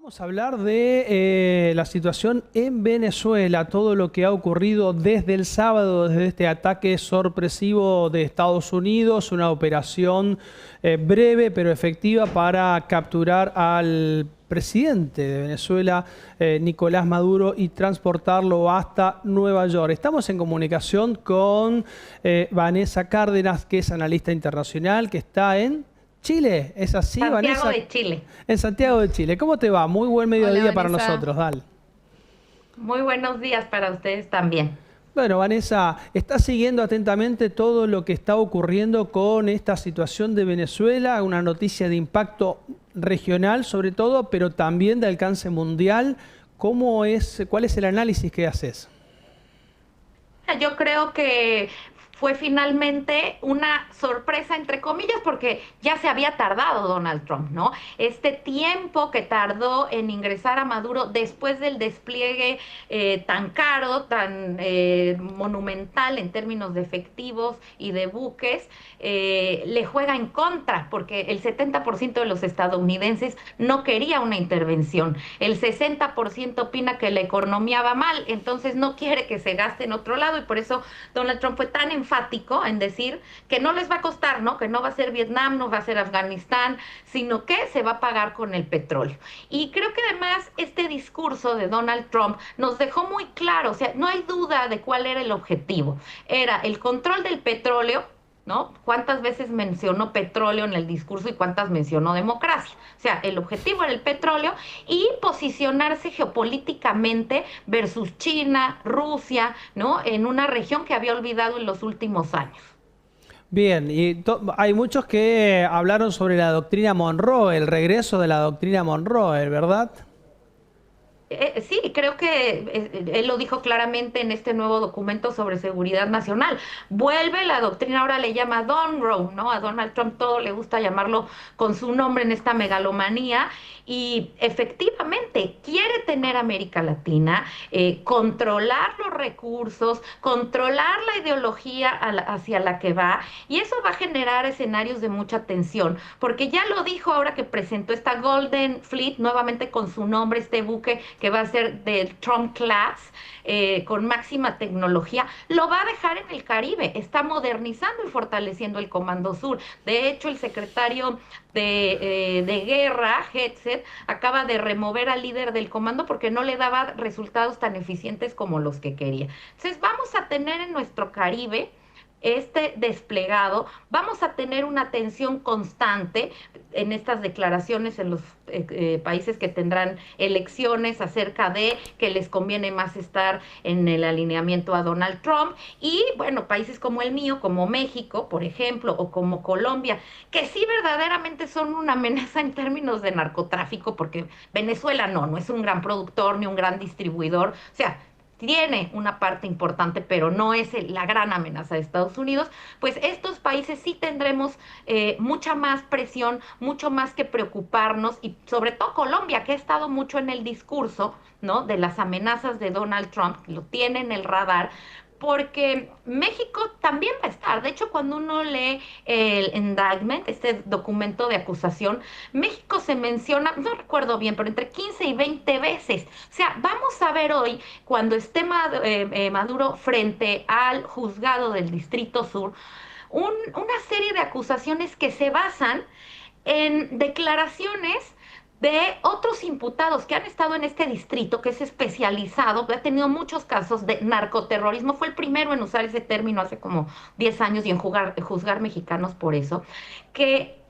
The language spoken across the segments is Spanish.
Vamos a hablar de la situación en Venezuela, todo lo que ha ocurrido desde el sábado, desde este ataque sorpresivo de Estados Unidos, una operación breve pero efectiva para capturar al presidente de Venezuela, Nicolás Maduro, y transportarlo hasta Nueva York. Estamos en comunicación con Vanessa Cárdenas, que es analista internacional, que está en Chile. ¿Es así, Santiago Vanessa? de Chile. En Santiago de Chile. ¿Cómo te va? Muy buen mediodía Hola, para Vanessa. nosotros, Dal. Muy buenos días para ustedes también. Bueno, Vanessa, ¿estás siguiendo atentamente todo lo que está ocurriendo con esta situación de Venezuela? Una noticia de impacto regional sobre todo, pero también de alcance mundial. ¿Cuál es el análisis que haces? Yo creo que fue finalmente una sorpresa, entre comillas, porque ya se había tardado Donald Trump, ¿no? Este tiempo que tardó en ingresar a Maduro después del despliegue tan caro, tan monumental en términos de efectivos y de buques, le juega en contra, porque el 70% de los estadounidenses no quería una intervención. El 60% opina que la economía va mal, entonces no quiere que se gaste en otro lado, y por eso Donald Trump fue tan enfático en decir que no les va a costar, ¿no? Que no va a ser Vietnam, no va a ser Afganistán, sino que se va a pagar con el petróleo. Y creo que además este discurso de Donald Trump nos dejó muy claro, o sea, no hay duda de cuál era el objetivo. Era el control del petróleo, ¿no? ¿Cuántas veces mencionó petróleo en el discurso y cuántas mencionó democracia? O sea, el objetivo era el petróleo y posicionarse geopolíticamente versus China, Rusia, ¿no? En una región que había olvidado en los últimos años. Bien, hay muchos que hablaron sobre la doctrina Monroe, el regreso de la doctrina Monroe, ¿verdad? Sí, creo que él lo dijo claramente en este nuevo documento sobre seguridad nacional. Vuelve la doctrina, ahora le llama Monroe, ¿no? A Donald Trump todo le gusta llamarlo con su nombre en esta megalomanía, y efectivamente quiere tener América Latina, controlar los recursos, controlar la ideología hacia la que va, y eso va a generar escenarios de mucha tensión, porque ya lo dijo ahora que presentó esta Golden Fleet, nuevamente con su nombre, este buque que va a ser del Trump Class, con máxima tecnología, lo va a dejar en el Caribe. Está modernizando y fortaleciendo el Comando Sur. De hecho, el secretario de Guerra, Hegseth, acaba de remover al líder del comando porque no le daba resultados tan eficientes como los que quería. Entonces, vamos a tener en nuestro Caribe este desplegado, vamos a tener una tensión constante en estas declaraciones en los países que tendrán elecciones acerca de que les conviene más estar en el alineamiento a Donald Trump, y bueno, países como el mío, como México, por ejemplo, o como Colombia, que sí verdaderamente son una amenaza en términos de narcotráfico, porque Venezuela no es un gran productor ni un gran distribuidor, o sea, tiene una parte importante, pero no es la gran amenaza de Estados Unidos. Pues estos países sí tendremos mucha más presión, mucho más que preocuparnos, y sobre todo Colombia, que ha estado mucho en el discurso, ¿no? De las amenazas de Donald Trump, lo tiene en el radar, porque México también va a estar. De hecho, cuando uno lee el indictment, este documento de acusación, México se menciona, no recuerdo bien, pero entre 15 y 20 veces. O sea, vamos a ver hoy, cuando esté Maduro frente al juzgado del Distrito Sur, una serie de acusaciones que se basan en declaraciones de otros imputados que han estado en este distrito, que es especializado, ha tenido muchos casos de narcoterrorismo, fue el primero en usar ese término hace como 10 años y en juzgar mexicanos por eso, que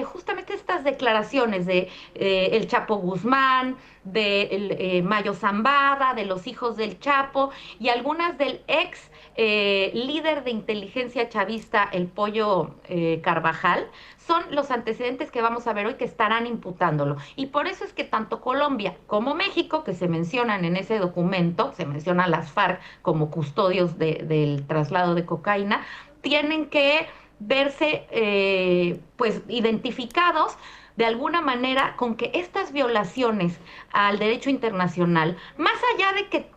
justamente estas declaraciones de el Chapo Guzmán, de Mayo Zambada, de los hijos del Chapo, y algunas del ex líder de inteligencia chavista, el Pollo Carvajal, son los antecedentes que vamos a ver hoy que estarán imputándolo. Y por eso es que tanto Colombia como México, que se mencionan en ese documento, se mencionan las FARC como custodios del traslado de cocaína, tienen que verse pues identificados de alguna manera con que estas violaciones al derecho internacional, más allá de que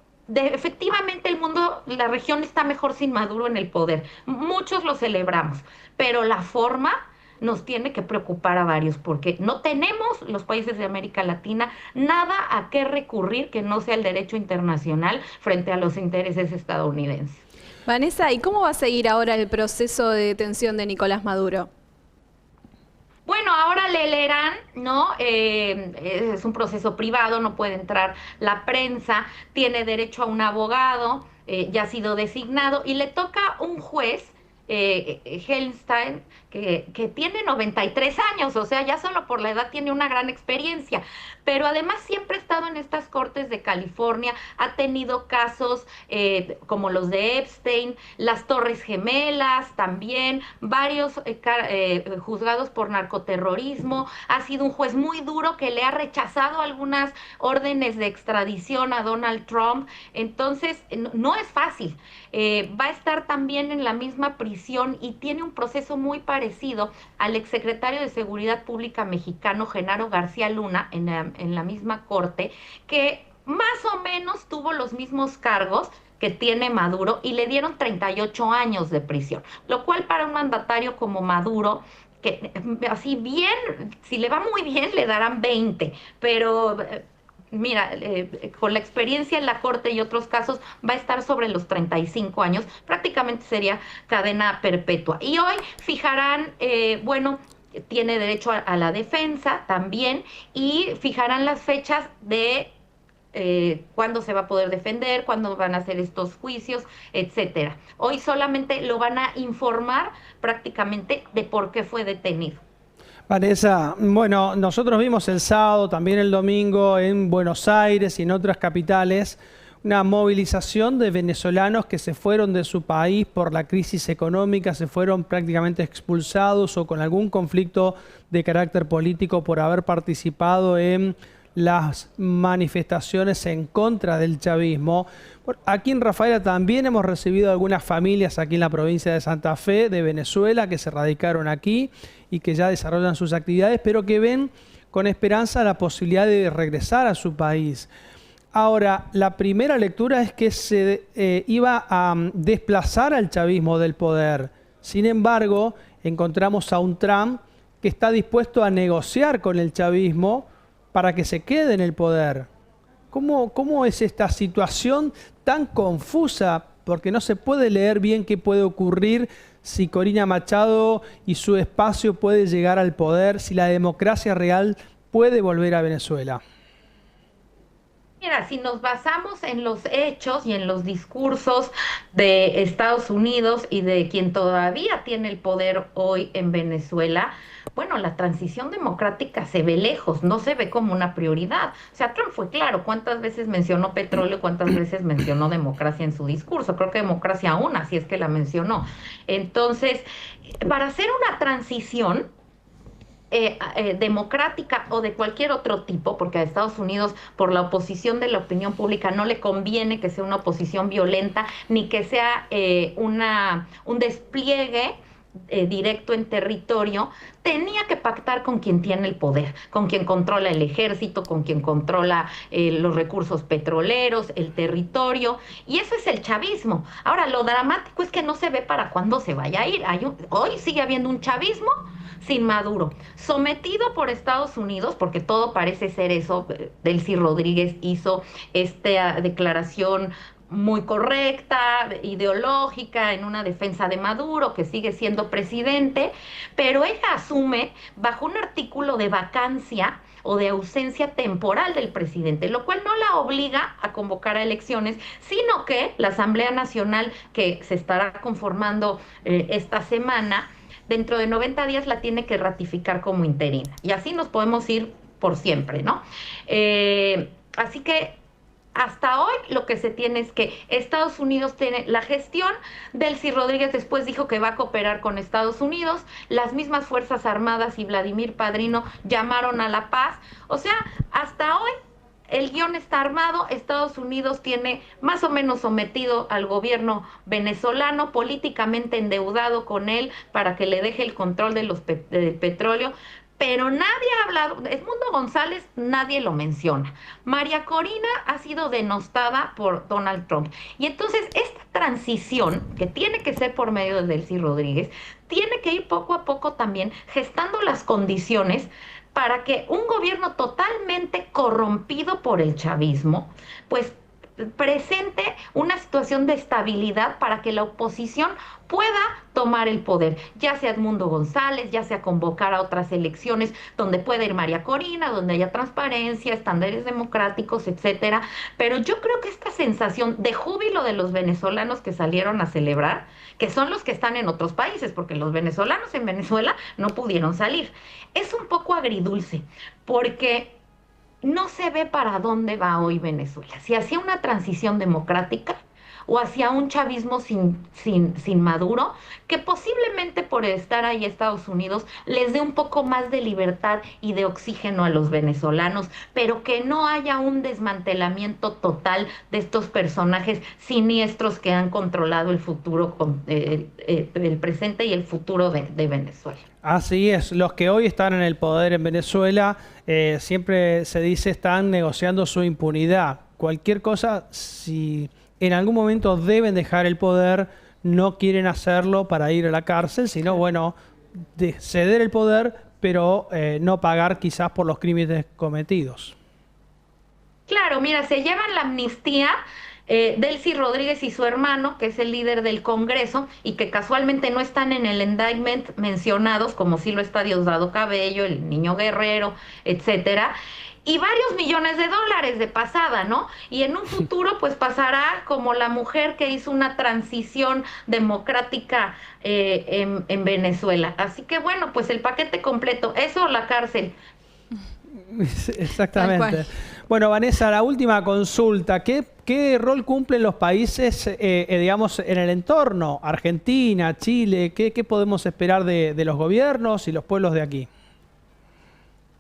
efectivamente el mundo, la región está mejor sin Maduro en el poder, muchos lo celebramos, pero la forma nos tiene que preocupar a varios, porque no tenemos los países de América Latina nada a qué recurrir que no sea el derecho internacional frente a los intereses estadounidenses. Vanessa, ¿y cómo va a seguir ahora el proceso de detención de Nicolás Maduro? Bueno, ahora le leerán, ¿no? Es un proceso privado, no puede entrar la prensa, tiene derecho a un abogado, ya ha sido designado, y le toca un juez, Hellenstein, que tiene 93 años, o sea, ya solo por la edad tiene una gran experiencia, pero además siempre ha estado en estas cortes de California, ha tenido casos como los de Epstein, las Torres Gemelas también, varios juzgados por narcoterrorismo, ha sido un juez muy duro que le ha rechazado algunas órdenes de extradición a Donald Trump, entonces no es fácil, va a estar también en la misma prisión y tiene un proceso muy parecido al exsecretario de Seguridad Pública mexicano Genaro García Luna en la misma corte, que más o menos tuvo los mismos cargos que tiene Maduro y le dieron 38 años de prisión, lo cual para un mandatario como Maduro, que así bien, si le va muy bien le darán 20, pero mira, con la experiencia en la corte y otros casos, va a estar sobre los 35 años, prácticamente sería cadena perpetua. Y hoy fijarán, bueno, tiene derecho a la defensa también, y fijarán las fechas de cuándo se va a poder defender, cuándo van a hacer estos juicios, etcétera. Hoy solamente lo van a informar prácticamente de por qué fue detenido. Vanessa, bueno, nosotros vimos el sábado, también el domingo en Buenos Aires y en otras capitales, una movilización de venezolanos que se fueron de su país por la crisis económica, se fueron prácticamente expulsados o con algún conflicto de carácter político por haber participado en las manifestaciones en contra del chavismo. Aquí en Rafaela también hemos recibido algunas familias aquí en la provincia de Santa Fe, de Venezuela, que se radicaron aquí y que ya desarrollan sus actividades, pero que ven con esperanza la posibilidad de regresar a su país. Ahora, la primera lectura es que se iba a desplazar al chavismo del poder. Sin embargo, encontramos a un Trump que está dispuesto a negociar con el chavismo para que se quede en el poder. ¿Cómo es esta situación tan confusa? Porque no se puede leer bien qué puede ocurrir si Corina Machado y su espacio puede llegar al poder, si la democracia real puede volver a Venezuela. Mira, si nos basamos en los hechos y en los discursos de Estados Unidos y de quien todavía tiene el poder hoy en Venezuela, bueno, la transición democrática se ve lejos, no se ve como una prioridad. O sea, Trump fue claro, cuántas veces mencionó petróleo, cuántas veces mencionó democracia en su discurso. Creo que democracia una, si es que la mencionó. Entonces, para hacer una transición democrática o de cualquier otro tipo, porque a Estados Unidos por la oposición de la opinión pública no le conviene que sea una oposición violenta ni que sea un despliegue directo en territorio, tenía que pactar con quien tiene el poder, con quien controla el ejército, con quien controla los recursos petroleros, el territorio, y eso es el chavismo. Ahora, lo dramático es que no se ve para cuándo se vaya a ir. Hoy sigue habiendo un chavismo sin Maduro, sometido por Estados Unidos, porque todo parece ser eso. Delcy Rodríguez hizo esta declaración muy correcta, ideológica, en una defensa de Maduro, que sigue siendo presidente, pero ella asume bajo un artículo de vacancia o de ausencia temporal del presidente, lo cual no la obliga a convocar a elecciones, sino que la Asamblea Nacional, que se estará conformando esta semana, dentro de 90 días la tiene que ratificar como interina. Y así nos podemos ir por siempre, ¿no? Así que hasta hoy lo que se tiene es que Estados Unidos tiene la gestión. Delcy Rodríguez después dijo que va a cooperar con Estados Unidos. Las mismas Fuerzas Armadas y Vladimir Padrino llamaron a la paz. O sea, hasta hoy el guión está armado. Estados Unidos tiene más o menos sometido al gobierno venezolano, políticamente endeudado con él para que le deje el control del petróleo. pero nadie ha hablado, Edmundo González nadie lo menciona. María Corina ha sido denostada por Donald Trump. Y entonces esta transición, que tiene que ser por medio de Delcy Rodríguez, tiene que ir poco a poco también gestando las condiciones para que un gobierno totalmente corrompido por el chavismo, pues presente una situación de estabilidad para que la oposición pueda tomar el poder, ya sea Edmundo González, ya sea convocar a otras elecciones donde pueda ir María Corina, donde haya transparencia, estándares democráticos, etcétera. Pero yo creo que esta sensación de júbilo de los venezolanos que salieron a celebrar, que son los que están en otros países, porque los venezolanos en Venezuela no pudieron salir, es un poco agridulce, porque no se ve para dónde va hoy Venezuela, si hacia una transición democrática o hacia un chavismo sin Maduro, que posiblemente por estar ahí Estados Unidos les dé un poco más de libertad y de oxígeno a los venezolanos, pero que no haya un desmantelamiento total de estos personajes siniestros que han controlado el futuro, el presente y el futuro de Venezuela. Así es, los que hoy están en el poder en Venezuela, siempre se dice están negociando su impunidad. Cualquier cosa, si en algún momento deben dejar el poder, no quieren hacerlo para ir a la cárcel, sino, bueno, de ceder el poder, pero no pagar quizás por los crímenes cometidos. Claro, mira, se llevan la amnistía Delcy Rodríguez y su hermano, que es el líder del Congreso, y que casualmente no están en el indictment mencionados, como sí lo está Diosdado Cabello, el Niño Guerrero, etcétera. Y varios millones de dólares de pasada, ¿no? Y en un futuro, pues pasará como la mujer que hizo una transición democrática en Venezuela. Así que bueno, pues el paquete completo, eso o la cárcel. Exactamente. Bueno, Vanessa, la última consulta. ¿Qué rol cumplen los países, digamos, en el entorno? Argentina, Chile, ¿qué podemos esperar de los gobiernos y los pueblos de aquí?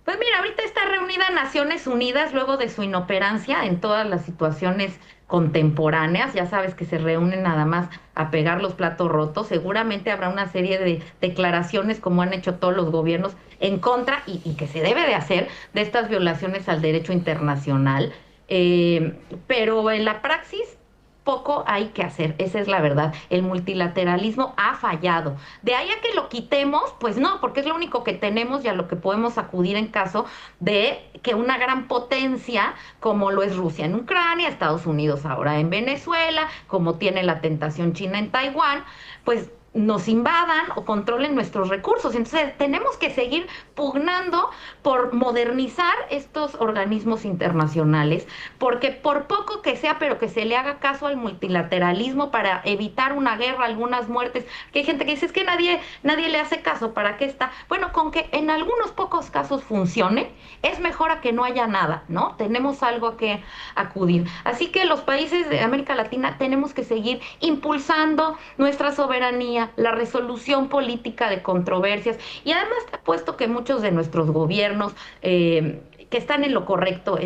Pues mira, ahorita está reunida Naciones Unidas luego de su inoperancia en todas las situaciones contemporáneas. Ya sabes que se reúnen nada más a pegar los platos rotos. Seguramente habrá una serie de declaraciones, como han hecho todos los gobiernos, en contra y que se debe de hacer de estas violaciones al derecho internacional. Pero en la praxis poco hay que hacer, esa es la verdad. El multilateralismo ha fallado. De ahí a que lo quitemos, pues no, porque es lo único que tenemos y a lo que podemos acudir en caso de que una gran potencia, como lo es Rusia en Ucrania, Estados Unidos ahora en Venezuela, como tiene la tentación China en Taiwán, pues nos invadan o controlen nuestros recursos. Entonces tenemos que seguir pugnando por modernizar estos organismos internacionales, porque por poco que sea, pero que se le haga caso al multilateralismo para evitar una guerra, algunas muertes, que hay gente que dice, es que nadie le hace caso, ¿para qué está? Bueno, con que en algunos pocos casos funcione, es mejor a que no haya nada, ¿no? Tenemos algo a que acudir. Así que los países de América Latina tenemos que seguir impulsando nuestra soberanía, la resolución política de controversias, y además te apuesto que muchos de nuestros gobiernos que están en lo correcto,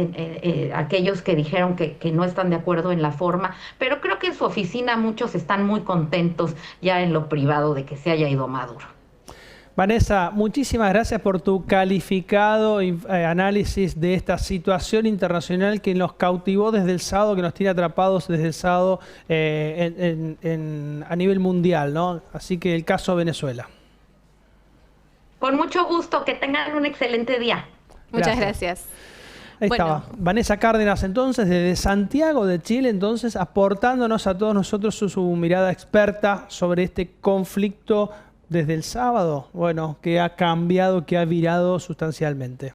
aquellos que dijeron que no están de acuerdo en la forma, pero creo que en su oficina muchos están muy contentos ya en lo privado de que se haya ido Maduro. Vanessa, muchísimas gracias por tu calificado análisis de esta situación internacional que nos cautivó desde el sábado, que nos tiene atrapados desde el sábado a nivel mundial, ¿no? Así que el caso Venezuela. Con mucho gusto, que tengan un excelente día. Muchas gracias. Ahí estaba. Vanessa Cárdenas, entonces, desde Santiago de Chile, entonces, aportándonos a todos nosotros su mirada experta sobre este conflicto desde el sábado, bueno, que ha cambiado, que ha virado sustancialmente.